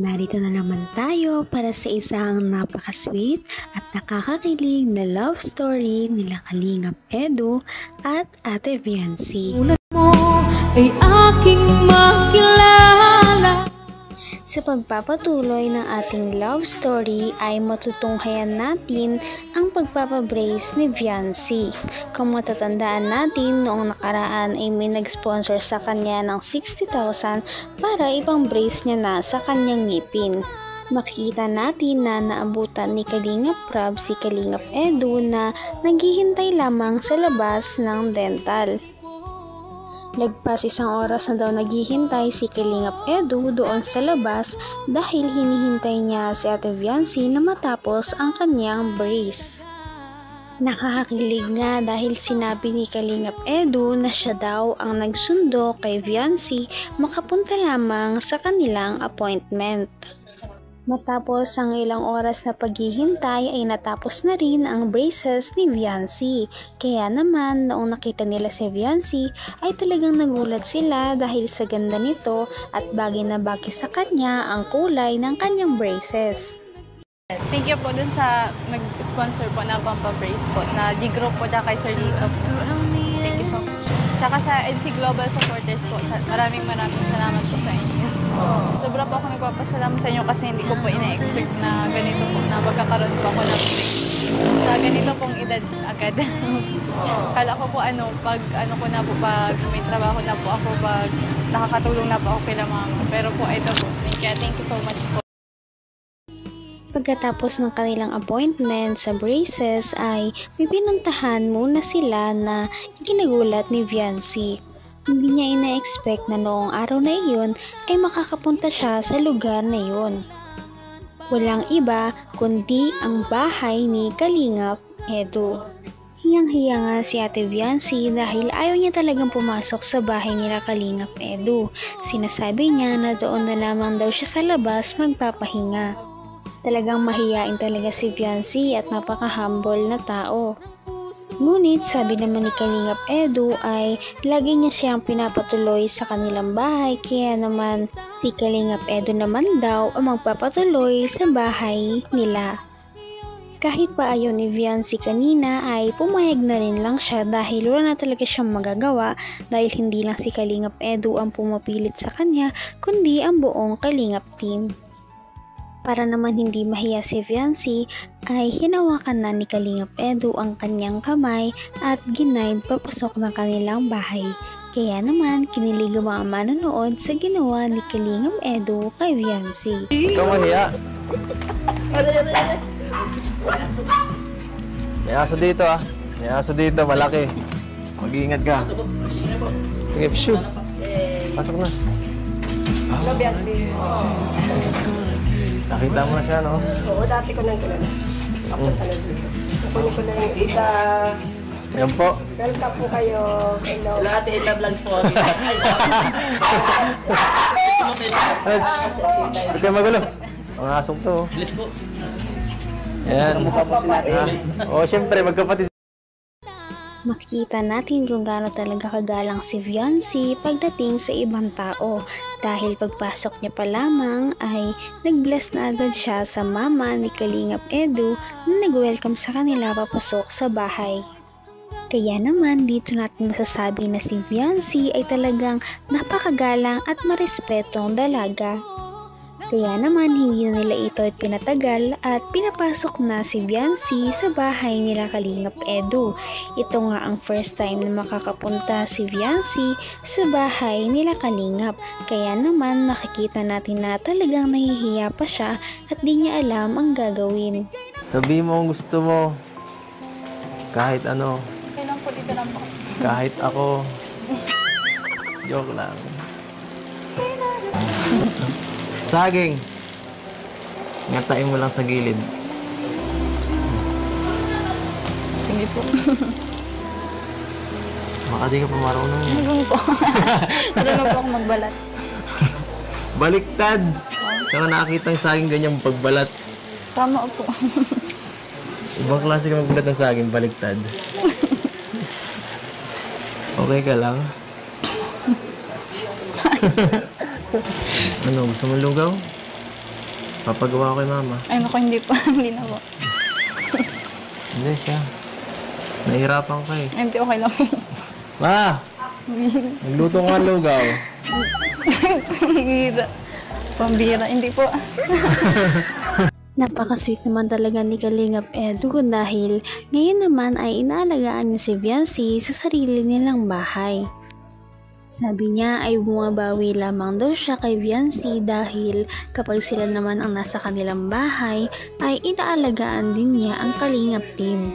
Narito na naman tayo para sa isang napaka-sweet at nakakakilig na love story nila Kalingap Edu at Ate Viancy. Ulat mo ay aking makilala. Sa pagpapatuloy ng ating love story ay matutunghayan natin ang pagpapabrace ni Viancy. Kung matatandaan natin, noong nakaraan ay may nag-sponsor sa kanya ng 60,000 para ibang brace niya na sa kanyang ngipin. Makikita natin na naabutan ni Kalingap Prab si Kalingap Edu na naghihintay lamang sa labas ng dental. Lagpas isang oras na daw naghihintay si Kalingap Edu doon sa labas dahil hinihintay niya si Ate Viancy na matapos ang kanyang brace. Nakakakilig nga dahil sinabi ni Kalingap Edu na siya daw ang nagsundo kay Viancy makapunta lamang sa kanilang appointment. Matapos ang ilang oras na paghihintay ay natapos na rin ang braces ni Viancy. Kaya naman noong nakita nila si Viancy ay talagang nagulat sila dahil sa ganda nito at bagay na bagay sa kanya ang kulay ng kanyang braces. Thank you po dun sa nag-sponsor po na pampabrace po na G-Group po na kay Sir Lito po. Thank you so much. Saka sa NC Global Supporters po, maraming salamat po sa inyo. Sobra po ako nagpapasalamat sa inyo kasi hindi ko po ina-expect na ganito po na magkakaroon po ako ng brace. Sa ganito pong edad agad. Kala ko po pag may trabaho na po ako, pag nakakatulong na po ako kay mama. Pero po ito po, thank you so much po. Pagkatapos ng kanilang appointment sa braces ay may pinuntahan muna sila na ginagulat ni Viancy. Hindi niya ina-expect na noong araw na iyon ay makakapunta siya sa lugar na iyon. Walang iba kundi ang bahay ni Kalingap Edu. Hiyang-hiya nga si Ate Viancy dahil ayaw niya talagang pumasok sa bahay nila Kalingap Edu. Sinasabi niya na doon na lamang daw siya sa labas magpapahinga. Talagang mahiyain talaga si Viancy at napaka-humble na tao. Ngunit sabi naman ni Kalingap Edu ay lagi niya siyang pinapatuloy sa kanilang bahay kaya naman si Kalingap Edu naman daw ang magpapatuloy sa bahay nila. Kahit pa ayaw ni Viancy kanina ay pumayag na rin lang siya dahil wala na talaga siyang magagawa dahil hindi lang si Kalingap Edu ang pumapilit sa kanya kundi ang buong Kalingap team. Para naman hindi mahiya si Viancy ay hinawakan na ni Kalingap Edu ang kanyang kamay at ginaid papasok ng kanilang bahay. Kaya naman kinilig ang mga manonood sa ginawa ni Kalingap Edu kay Viancy. Ikaw mahiya. May aso dito May aso dito, malaki. Mag-iingat ka. Sige, shoot. Pasok na. Hello, Viancy. Nakita mo na siya, no? Oo, dati ko nang kilala. Ako talaga. Nakunin ko na yung Ida. Yan po. Welcome po kayo. Hello. Lahat Ida Vlogs po. Huwag kayo magulo. Mga asong to. Bilis po. Yan. Siyempre, magkapatid. Makikita natin kung gaano talaga kagalang si Viancy pagdating sa ibang tao dahil pagpasok niya pa lamang ay nag-bless na agad siya sa mama ni Kalingap Edu na nag-welcome sa kanila papasok sa bahay. Kaya naman dito natin masasabi na si Viancy ay talagang napakagalang at marespetong dalaga. Kaya naman hindi na nila ito pinatagal at pinapasok na si Viancy sa bahay nila Kalingap Edu. Ito nga ang first time na makakapunta si Viancy sa bahay nila Kalingap. Kaya naman makikita natin na talagang nahihiya pa siya at di niya alam ang gagawin. Sabihin mo ang gusto mo. Kahit ano. Okay lang po, dito lang po. Kahit ako. Joke lang. Saging. Ngatain mo lang sa gilid. Sige po. Baka di ka pa marunong yan. Marunong po. Marunong po ako magbalat. Baliktad! Saka nakakita yung saging ganyang pagbalat. Tama po. Ibang klase ka magbalat ng saging, baliktad. Okay ka lang? Ano, gusto mo lugaw? Papagawa ko kay mama. Ay, naku, hindi po. Hindi na po. Hindi siya. Nahihirapan ka eh. Ay, hindi, okay lang. Ma! Nagluto ka ng lugaw. Pambira. Pambira, hindi po. Napaka-sweet naman talaga ni Kalingap Edu dahil ngayon naman ay inaalagaan niya si Viancy sa sarili nilang bahay. Sabi niya ay bumabawi lamang daw siya kay Viancy dahil kapag sila naman ang nasa kanilang bahay ay inaalagaan din niya ang Kalingap team.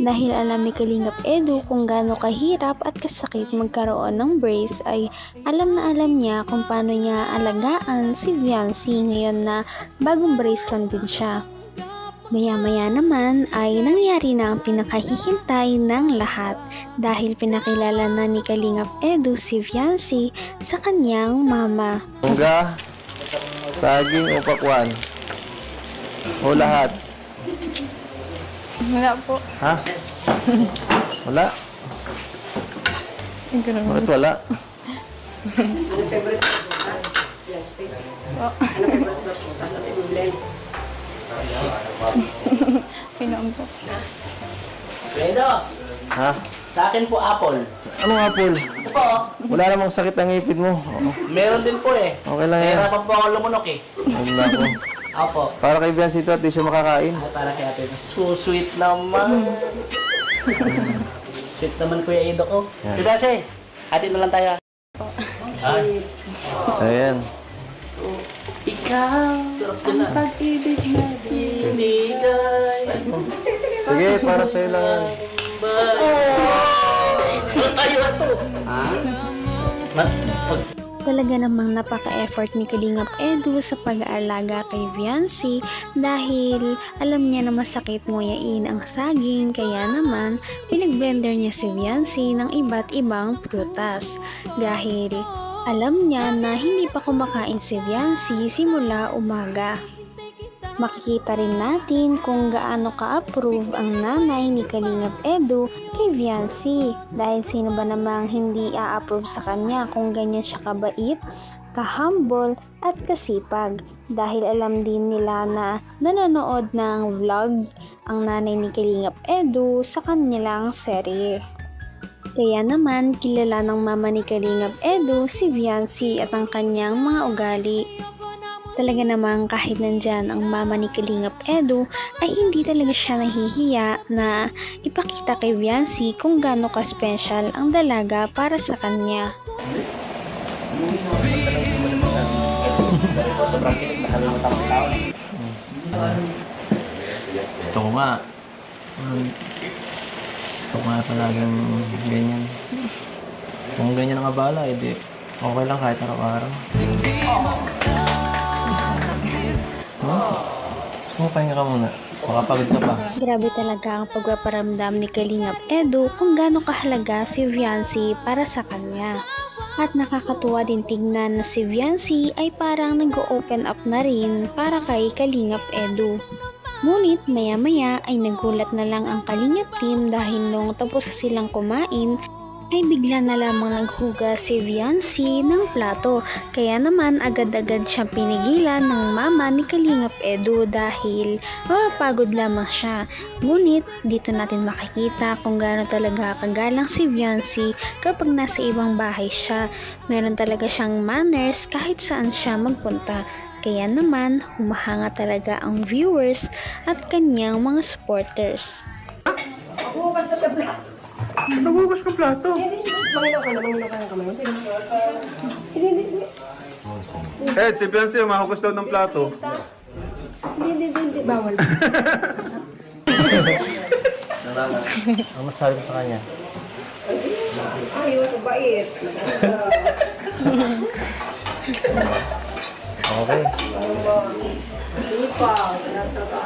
Dahil alam ni Kalingap Edu kung gaano kahirap at kasakit magkaroon ng brace ay alam na alam niya kung paano niya alagaan si Viancy ngayon na bagong brace lang din siya. Maya-maya naman ay nangyari na ang pinakahihintay ng lahat dahil pinakilala na ni Kalingap Edu si Viancy sa kanyang mama. Mungga, saging o pakwan? O lahat? Wala po. Ha? Wala? Bakit wala? Ano favorite mo bukas? Yan, steak. Ano favorite mo bukas? Ano yung blend? Pinoon po. Fredo, Ha? sa akin po apple. Anong apple? Ito po, Wala namang sakit ang ngipin mo. Oo. meron din po eh. Okay lang yan. Nahirapan po ako lumunok eh. Wala ko. Opo. Para kay Viancy ito at di siya makakain. Ay, para kay ate. So sweet naman. Sweet naman Kuya Ido ko. Yan. Diba siya? Hati na lang tayo. Ay, So yan. ikaw ang pag-ibig na binigay. Sige, para sa'yo lang yan. Tayo ito. Ha? Talaga namang napaka-effort ni Kalingap Edu sa pag-aalaga kay Viancy dahil alam niya na masakit nguyain ang saging kaya naman pinag-blender niya si Viancy ng iba't ibang prutas dahil alam niya na hindi pa kumakain si Viancy simula umaga. Makikita rin natin kung gaano ka-approve ang nanay ni Kalingap Edu kay Viancy dahil sino ba namang hindi a-approve sa kanya kung ganyan siya kabait, kahumble at kasipag dahil alam din nila na nanonood ng vlog ang nanay ni Kalingap Edu sa kanilang serye. Kaya naman kilala ng mama ni Kalingap Edu si Viancy at ang kanyang mga ugali. Talaga namang kahit nandyan ang mama ni Kalingap Edu ay hindi talaga siya nahihiya na ipakita kay Viancy kung gaano ka-special ang dalaga para sa kanya. Gusto ko nga. Gusto ko nga palaging ganyan. Kung ganyan ang abala, edi okay lang kahit araw-araw. Gusto mo pahinga ka muna? Makapagod ka pa. Grabe talaga ang pagpaparamdam ni Kalingap Edu kung gaano kahalaga si Viancy para sa kanya. At nakakatuwa din tingnan na si Viancy ay parang nag-open up na rin para kay Kalingap Edu. Ngunit maya-maya ay nagulat na lang ang Kalingap team dahil nung tapos na silang kumain ay bigla na lamang naghuga si Viancy ng plato. Kaya naman agad-agad siyang pinigilan ng mama ni Kalingap Edu dahil mapapagod lamang siya. Ngunit dito natin makikita kung gaano talaga kagalang si Viancy kapag nasa ibang bahay siya. Meron talaga siyang manners kahit saan siya magpunta. Kaya naman humahanga talaga ang viewers at kanyang mga supporters. Maghugas na sa plato. Nagugas ka plato. Mangilaw ka na kamay. Sige. Hindi. Ed, si Beyonce, mahugas daw ng plato. Hindi. Bawal. Ang masasabi ko sa kanya? Ayaw, bait. Okay.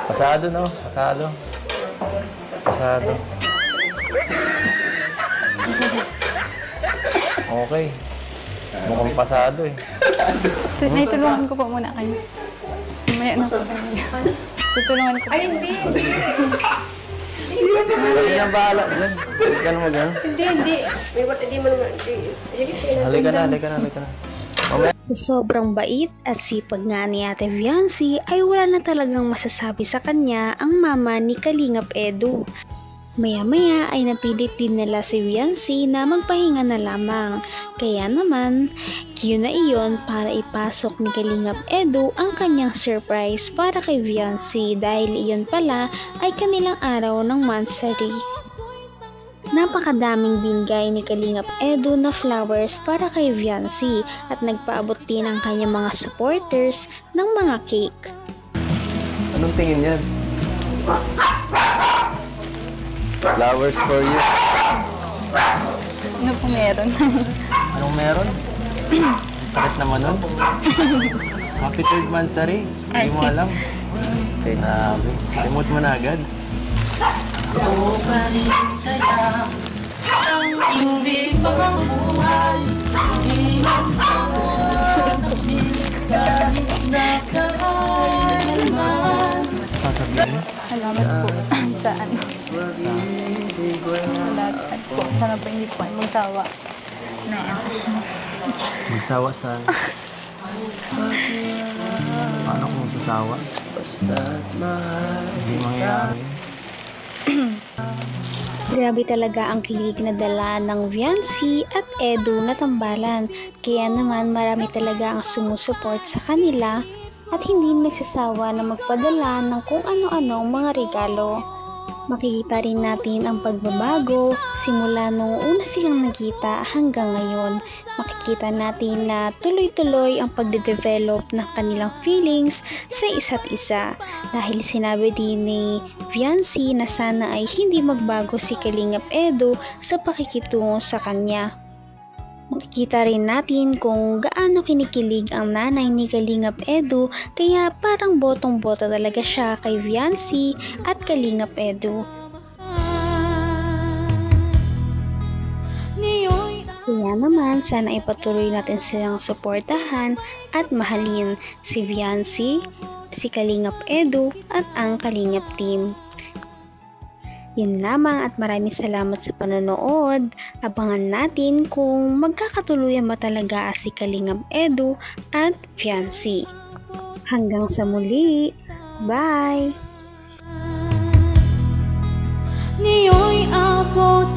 Pasado, no? Pasado. Okay. Mukhang pasado eh. Naitulungan ko po muna kayo. Mamaya na po kayo. Tutulungan ko. Ay, hindi. Sabi niya bahala. Hindi ka naman ganun. Hindi. May ba't hindi mo naman. Halika na. Mamaya. Sa sobrang bait at sipag nga ni Ate Viancy ay wala na talagang masasabi sa kanya ang mama ni Kalingap Edu. Maya-maya ay napilit din nila si Viancy na magpahinga na lamang. Kaya naman, cue na iyon para ipasok ni Kalingap Edu ang kanyang surprise para kay Viancy dahil iyon pala ay kanilang araw ng monthsary. Napakadaming binigay ni Kalingap Edu na flowers para kay Viancy at nagpaabot din ang kanyang mga supporters ng mga cake. Anong tingin yan? Flowers for you. Ano po meron? Anong meron? Sakit naman nun. Happy 3rd monthsary. Hindi mo alam. Okay, grabe. Remote mo na agad. Sasabihin? Salamat po sa ano. Salamat po. Sana po hindi po kayo magsawa. Magsawa saan? Paano kung magsasawa? Hindi mangyayari. Grabe talaga ang kilig na dala ng Viancy at Edu na tambalan. Kaya naman marami talaga ang sumusuport sa kanila at hindi nagsasawa na magpadala ng kung ano-anong mga regalo. Makikita rin natin ang pagbabago simula nung una silang nagkita hanggang ngayon. Makikita natin na tuloy-tuloy ang pagde-develop ng kanilang feelings sa isa't isa. Dahil sinabi din ni Viancy na sana ay hindi magbago si Kalingap Edu sa pakikitungo sa kanya. Makikita rin natin kung gaano kinikilig ang nanay ni Kalingap Edu kaya parang botong-boto talaga siya kay Viancy at Kalingap Edu. Kaya naman sana ipatuloy natin silang suportahan at mahalin si Viancy, si Kalingap Edu at ang Kalingap team. Yun lamang at maraming salamat sa panonood. Abangan natin kung magkakatuluyan ba talaga si Kalingap Edu at Viancy. Hanggang sa muli. Bye! Niyo'y abot